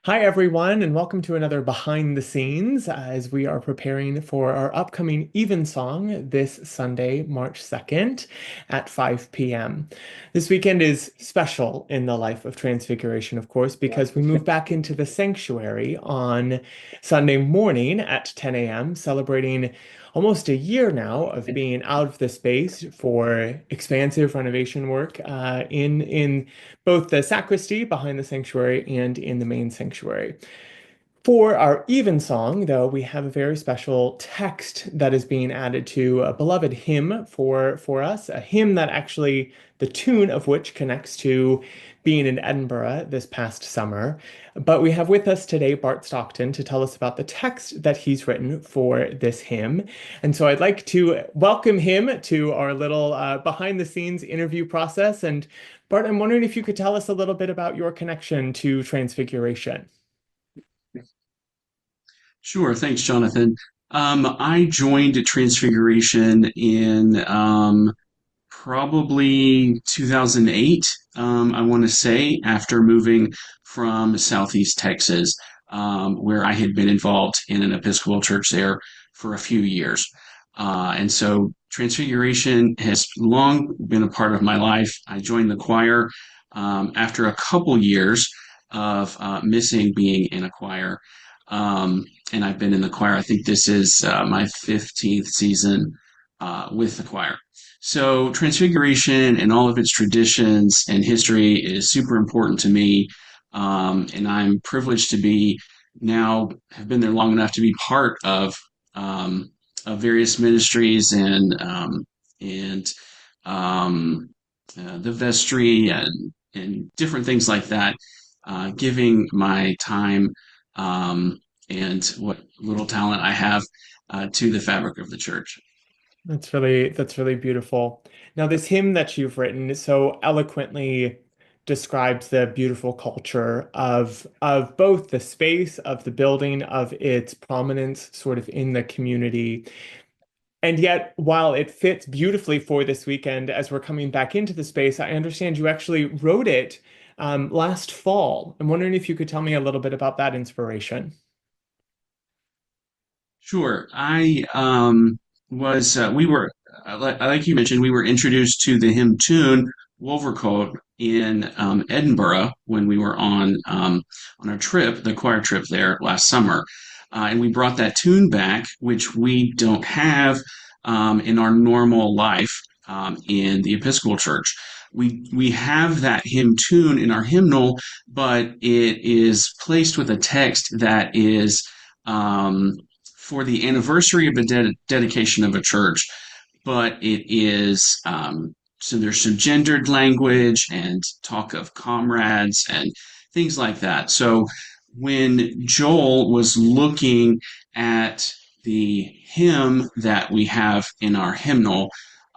Hi, everyone, and welcome to another Behind the Scenes as we are preparing for our upcoming Evensong this Sunday, March 2nd at 5 p.m. This weekend is special in the life of Transfiguration, of course, because we move back into the sanctuary on Sunday morning at 10 a.m., celebrating almost a year now of being out of the space for expansive renovation work in both the sacristy behind the sanctuary and in the main sanctuary. For our evensong, though, we have a very special text that is being added to a beloved hymn for us, a hymn that actually the tune of which connects to being in Edinburgh this past summer. But we have with us today Bart Stockton to tell us about the text that he's written for this hymn. And so I'd like to welcome him to our little behind the scenes interview process. And Bart, I'm wondering if you could tell us a little bit about your connection to Transfiguration. Sure. Thanks, Jonathan. I joined Transfiguration in probably 2008, I want to say, after moving from Southeast Texas, where I had been involved in an Episcopal church there for a few years. And so Transfiguration has long been a part of my life. I joined the choir after a couple years of missing being in a choir. And I've been in the choir. I think this is my 15th season with the choir. So Transfiguration and all of its traditions and history is super important to me. And I'm privileged to be now have been there long enough to be part of various ministries and the vestry and different things like that, giving my time and what little talent I have to the fabric of the church. That's really beautiful. Now, this hymn that you've written so eloquently describes the beautiful culture of both the space of the building, of its prominence sort of in the community. And yet, while it fits beautifully for this weekend as we're coming back into the space, I understand you actually wrote it last fall. I'm wondering if you could tell me a little bit about that inspiration. Sure. I was we were like you mentioned, we were introduced to the hymn tune Wolvercote in Edinburgh when we were on our trip, the choir trip there last summer, and we brought that tune back, which we don't have in our normal life in the Episcopal Church. We have that hymn tune in our hymnal, but it is placed with a text that is um, for the anniversary of the dedication of a church, but it is so there's some gendered language and talk of comrades and things like that. So when Joel was looking at the hymn that we have in our hymnal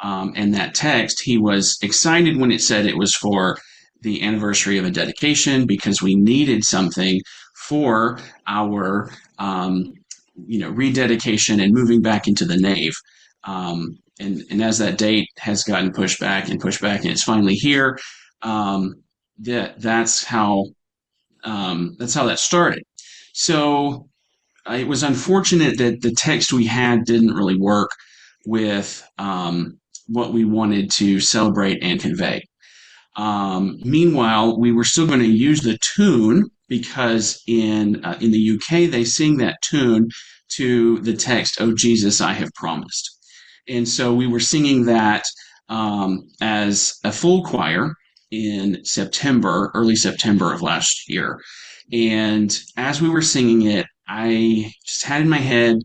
and that text, he was excited when it said it was for the anniversary of a dedication because we needed something for our rededication and moving back into the nave. And as that date has gotten pushed back and pushed back, and it's finally here, um, that's how that started. So it was unfortunate that the text we had didn't really work with what we wanted to celebrate and convey. Meanwhile, we were still going to use the tune because in the UK they sing that tune to the text, "Oh Jesus, I have promised," and so we were singing that as a full choir in September, early September of last year. And as we were singing it, I just had in my head,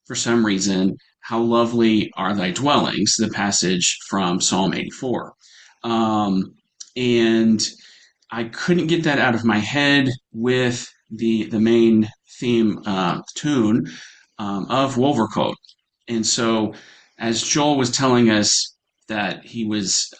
for some reason, "How lovely are thy dwellings," the passage from Psalm 84. Um, and I couldn't get that out of my head with the main theme tune of Wolvercote. And so, as Joel was telling us that he was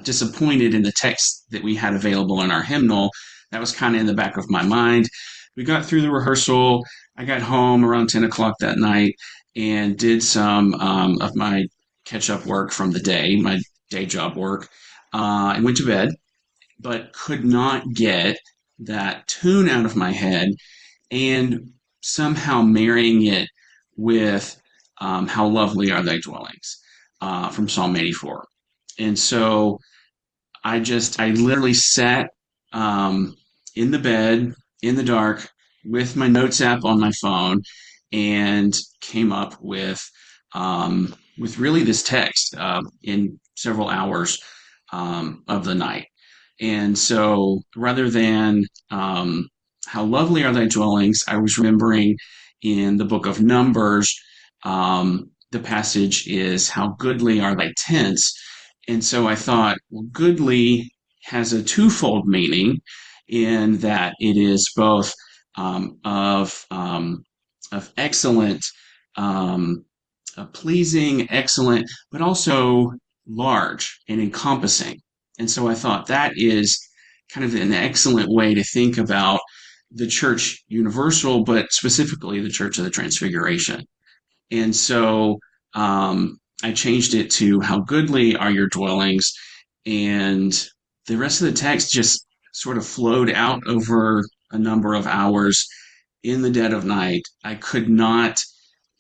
disappointed in the text that we had available in our hymnal, that was kind of in the back of my mind. We got through the rehearsal. I got home around 10 o'clock that night and did some of my catch up work from the day, my day job work, and went to bed, but could not get that tune out of my head and somehow marrying it with How Lovely Are Thy Dwellings from Psalm 84. And so I literally sat um, in the bed in the dark with my notes app on my phone and came up with really this text in several hours of the night. And so rather than how lovely are thy dwellings, I was remembering in the book of Numbers, the passage is how goodly are thy tents. And so I thought, well, goodly has a twofold meaning in that it is both um, of um, of excellent, um, pleasing, excellent, but also large and encompassing. And so I thought that is kind of an excellent way to think about the church universal, but specifically the Church of the Transfiguration. And so I changed it to how goodly are your dwellings. And the rest of the text just sort of flowed out over a number of hours in the dead of night. I could not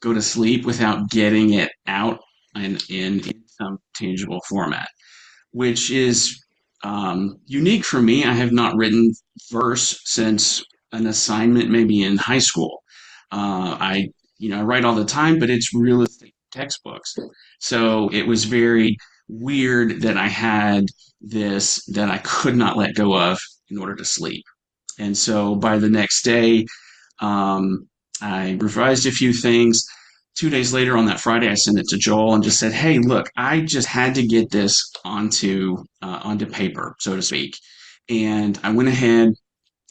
go to sleep without getting it out in some tangible format, which is unique for me. I have not written verse since an assignment, maybe in high school. I write all the time, but it's real estate textbooks. So it was very weird that I had this that I could not let go of in order to sleep. And so by the next day, um, I revised a few things. 2 days later, on that Friday, I sent it to Joel and just said, "Hey, look, I just had to get this onto paper, so to speak." And I went ahead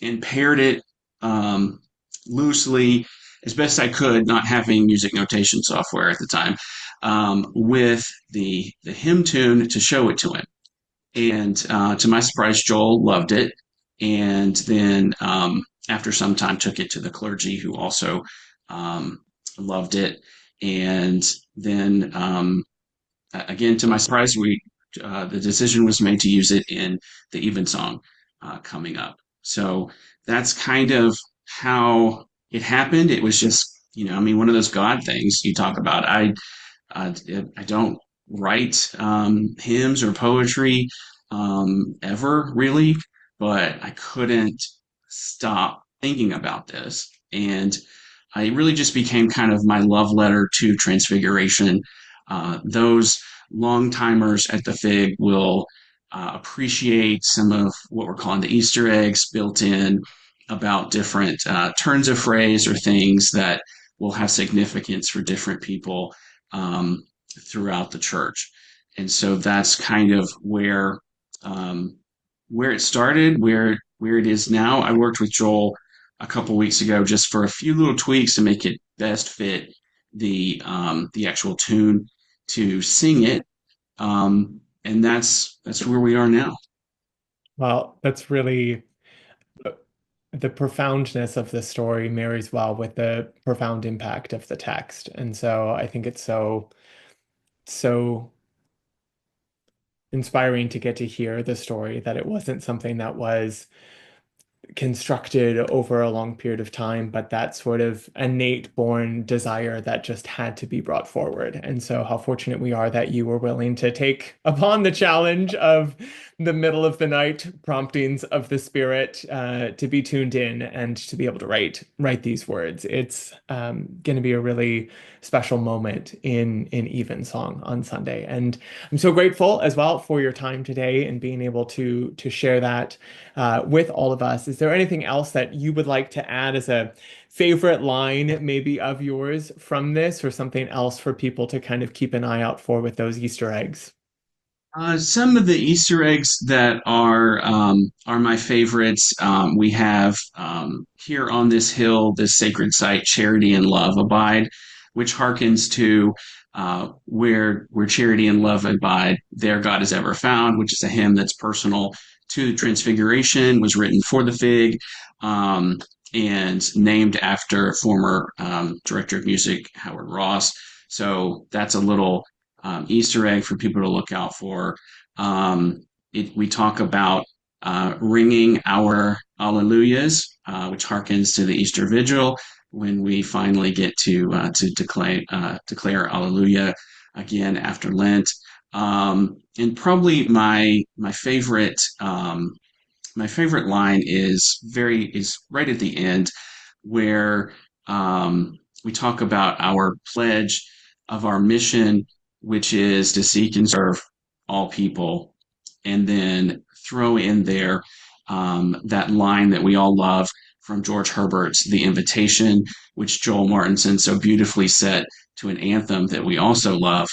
and paired it um, loosely as best I could, not having music notation software at the time, with the hymn tune to show it to him. And to my surprise, Joel loved it. And then after some time, took it to the clergy who also um, loved it. And then again, to my surprise, we the decision was made to use it in the Evensong coming up. So that's kind of how it happened. It was just, I mean, one of those God things you talk about. I, I don't write hymns or poetry ever really, but I couldn't stop thinking about this. And I really just became kind of my love letter to Transfiguration. Those long timers at the Fig will appreciate some of what we're calling the Easter eggs built in about different turns of phrase or things that will have significance for different people um, throughout the church. And so that's kind of where it started, where it is now. I worked with Joel a couple weeks ago just for a few little tweaks to make it best fit the actual tune to sing it, and that's where we are now. Well, that's really the profoundness of the story marries well with the profound impact of the text. And so I think it's so inspiring to get to hear the story that it wasn't something that was constructed over a long period of time, but that sort of innate born desire that just had to be brought forward. And so, how fortunate we are that you were willing to take upon the challenge of the middle of the night promptings of the Spirit to be tuned in and to be able to write these words. It's going to be a really special moment in Evensong on Sunday, and I'm so grateful as well for your time today and being able to share that with all of us. Is there anything else that you would like to add as a favorite line, maybe of yours from this, or something else for people to kind of keep an eye out for with those Easter eggs? Some of the Easter eggs that are my favorites. We have here on this hill, this sacred site, charity and love abide, which harkens to where charity and love abide, there God is ever found, which is a hymn that's personal to Transfiguration, was written for the Fig, um, and named after former director of music Howard Ross. So that's a little Easter egg for people to look out for. We talk about ringing our Alleluias, which harkens to the Easter Vigil when we finally get to declare Alleluia again after Lent. And probably my favorite line is right at the end where we talk about our pledge of our mission, which is to seek and serve all people, and then throw in there that line that we all love from George Herbert's The Invitation, which Joel Martinson so beautifully set to an anthem that we also love.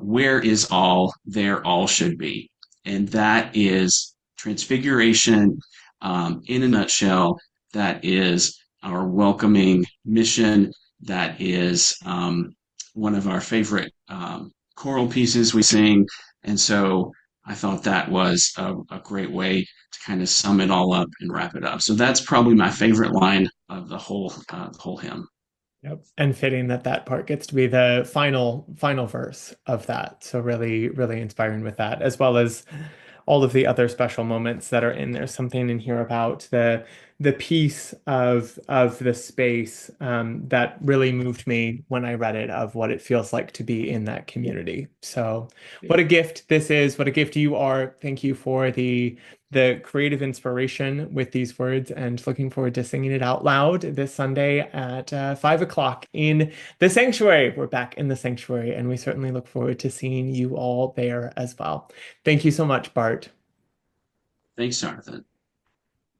Where is all? There all should be. And that is Transfiguration in a nutshell. That is our welcoming mission. That is one of our favorite choral pieces we sing. And so I thought that was a great way to kind of sum it all up and wrap it up. So that's probably my favorite line of the whole hymn. Yep. And fitting that that part gets to be the final verse of that. So really, really inspiring with that, as well as all of the other special moments that are in there. Something in here about the peace of the space that really moved me when I read it, of what it feels like to be in that community. So what a gift this is, what a gift you are. Thank you for the creative inspiration with these words, and looking forward to singing it out loud this Sunday at 5 o'clock in the sanctuary. We're back in the sanctuary, and we certainly look forward to seeing you all there as well. Thank you so much, Bart. Thanks, Jonathan.